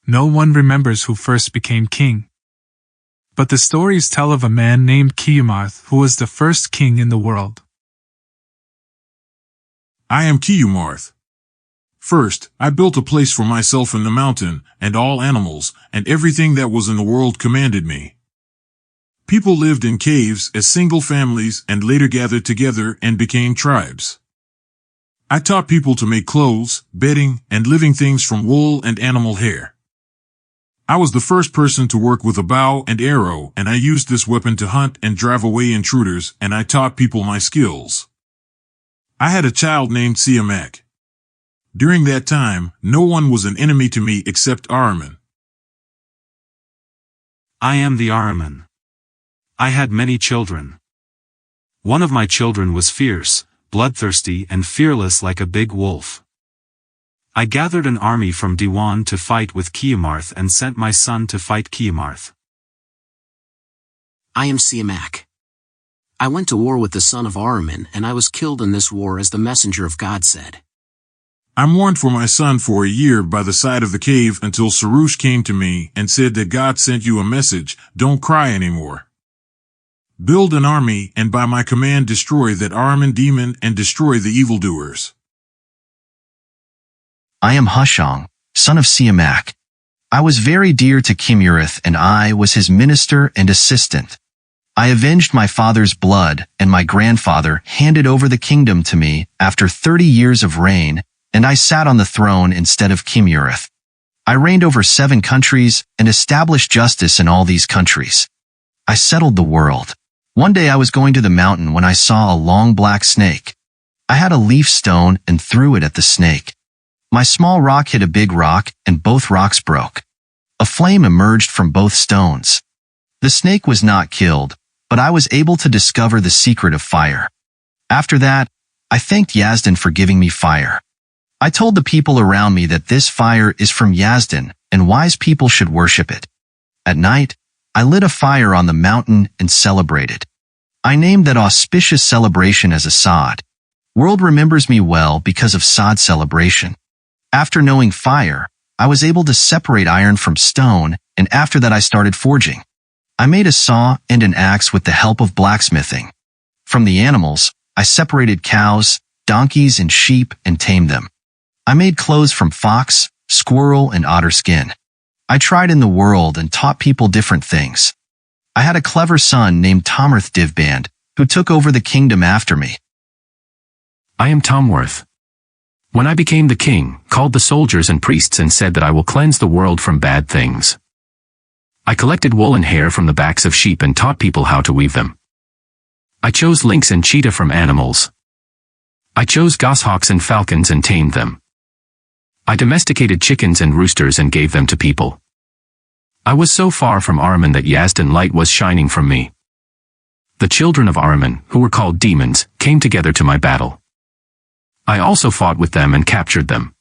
No one remembers who first became king. But the stories tell of a man named Kiyamarth who was the first king in the world. I am Kiyamarth. First, I built a place for myself in the mountain, and all animals, and everything that was in the world commanded me. People lived in caves as single families and later gathered together and became tribes. I taught people to make clothes, bedding, and living things from wool and animal hair. I was the first person to work with a bow and arrow, and I used this weapon to hunt and drive away intruders, and I taught people my skills. I had a child named Siamak. During that time, no one was an enemy to me except Ahriman. I am the Ahriman. I had many children. One of my children was fierce, bloodthirsty and fearless like a big wolf. I gathered an army from Diwan to fight with Kiyamarth and sent my son to fight Kiyamarth. I am Siamak. I went to war with the son of Ahriman, and I was killed in this war as the messenger of God said. I mourned for my son for a year by the side of the cave until Sarush came to me and said that God sent you a message, don't cry anymore. Build an army and by my command destroy that Ahriman demon and destroy the evildoers. I am Hushang, son of Siamak. I was very dear to Kimurith and I was his minister and assistant. I avenged my father's blood and my grandfather handed over the kingdom to me after 30 years of reign, and I sat on the throne instead of Kimurith. I reigned over 7 countries and established justice in all these countries. I settled the world. One day I was going to the mountain when I saw a long black snake. I had a leaf stone and threw it at the snake. My small rock hit a big rock and both rocks broke. A flame emerged from both stones. The snake was not killed, but I was able to discover the secret of fire. After that, I thanked Yazdan for giving me fire. I told the people around me that this fire is from Yazdan and wise people should worship it. At night, I lit a fire on the mountain and celebrated. I named that auspicious celebration as Assad. World remembers me well because of Sad's celebration. After knowing fire, I was able to separate iron from stone, and after that I started forging. I made a saw and an axe with the help of blacksmithing. From the animals, I separated cows, donkeys, and sheep and tamed them. I made clothes from fox, squirrel, and otter skin. I tried in the world and taught people different things. I had a clever son named Tomrith Divband, who took over the kingdom after me. I am Tomworth. When I became the king, called the soldiers and priests and said that I will cleanse the world from bad things. I collected wool and hair from the backs of sheep and taught people how to weave them. I chose lynx and cheetah from animals. I chose goshawks and falcons and tamed them. I domesticated chickens and roosters and gave them to people. I was so far from Ahriman that Yazdan light was shining from me. The children of Ahriman, who were called demons, came together to my battle. I also fought with them and captured them.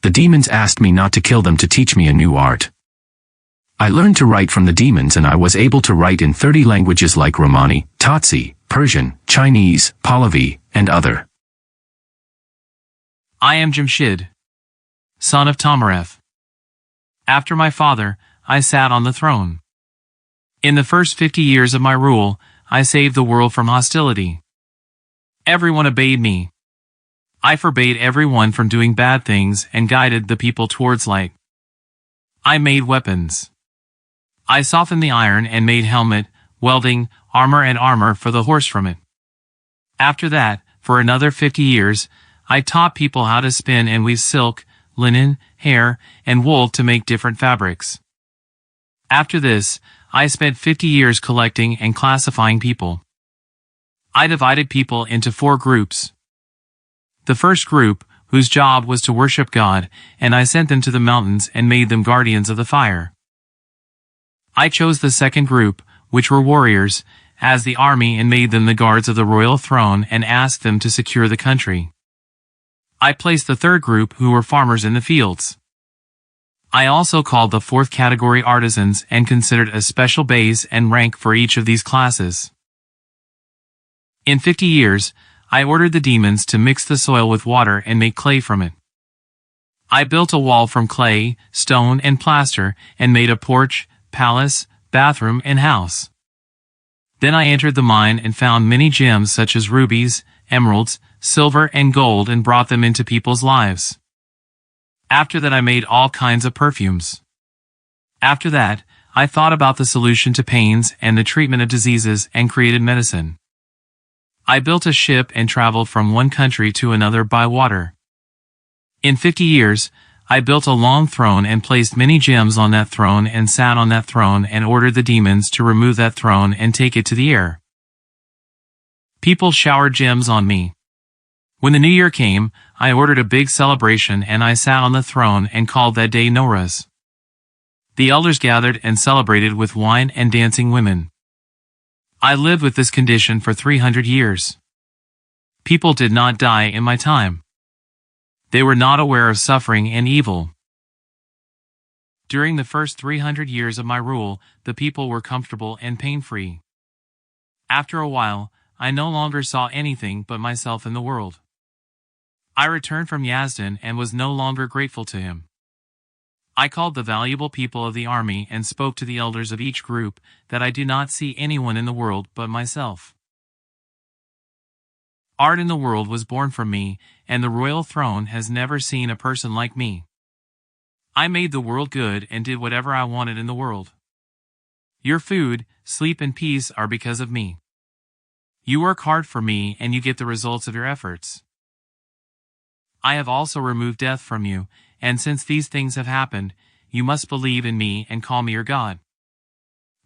The demons asked me not to kill them to teach me a new art. I learned to write from the demons and I was able to write in 30 languages like Romani, Tatsi, Persian, Chinese, Pahlavi, and other. I am Jamshid, son of Tomareth. After my father, I sat on the throne. In the first 50 years of my rule, I saved the world from hostility. Everyone obeyed me. I forbade everyone from doing bad things and guided the people towards light. I made weapons. I softened the iron and made helmet, welding, armor for the horse from it. After that, for another 50 years, I taught people how to spin and weave silk, linen, hair, and wool to make different fabrics. After this, I spent 50 years collecting and classifying people. I divided people into 4 groups. The first group, whose job was to worship God, and I sent them to the mountains and made them guardians of the fire. I chose the second group, which were warriors, as the army and made them the guards of the royal throne and asked them to secure the country. I placed the third group who were farmers in the fields. I also called the fourth category artisans and considered a special base and rank for each of these classes. In 50 years, I ordered the demons to mix the soil with water and make clay from it. I built a wall from clay, stone, and plaster, and made a porch, palace, bathroom, and house. Then I entered the mine and found many gems such as rubies, emeralds, silver, and gold and brought them into people's lives. After that I made all kinds of perfumes. After that, I thought about the solution to pains and the treatment of diseases and created medicine. I built a ship and traveled from one country to another by water. In 50 years, I built a long throne and placed many gems on that throne and sat on that throne and ordered the demons to remove that throne and take it to the air. People showered gems on me. When the new year came, I ordered a big celebration and I sat on the throne and called that day Nowruz. The elders gathered and celebrated with wine and dancing women. I lived with this condition for 300 years. People did not die in my time. They were not aware of suffering and evil. During the first 300 years of my rule, the people were comfortable and pain-free. After a while, I no longer saw anything but myself in the world. I returned from Yazdan and was no longer grateful to him. I called the valuable people of the army and spoke to the elders of each group that I do not see anyone in the world but myself. Art in the world was born from me, and the royal throne has never seen a person like me. I made the world good and did whatever I wanted in the world. Your food, sleep, and peace are because of me. You work hard for me and you get the results of your efforts. I have also removed death from you, and since these things have happened, you must believe in me and call me your God.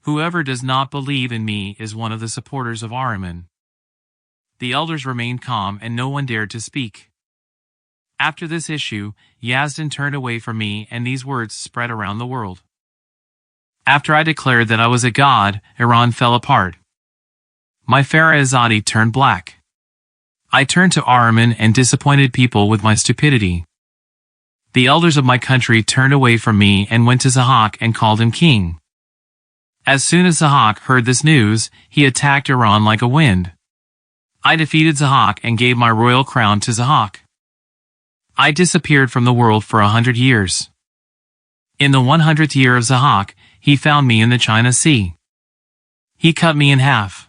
Whoever does not believe in me is one of the supporters of Ahriman. The elders remained calm and no one dared to speak. After this issue, Yazdan turned away from me and these words spread around the world. After I declared that I was a god, Iran fell apart. My Farah-Azadi turned black. I turned to Ahriman and disappointed people with my stupidity. The elders of my country turned away from me and went to Zahak and called him king. As soon as Zahak heard this news, he attacked Iran like a wind. I defeated Zahak and gave my royal crown to Zahak. I disappeared from the world for 100 years. In the 100th year of Zahak, he found me in the China Sea. He cut me in half.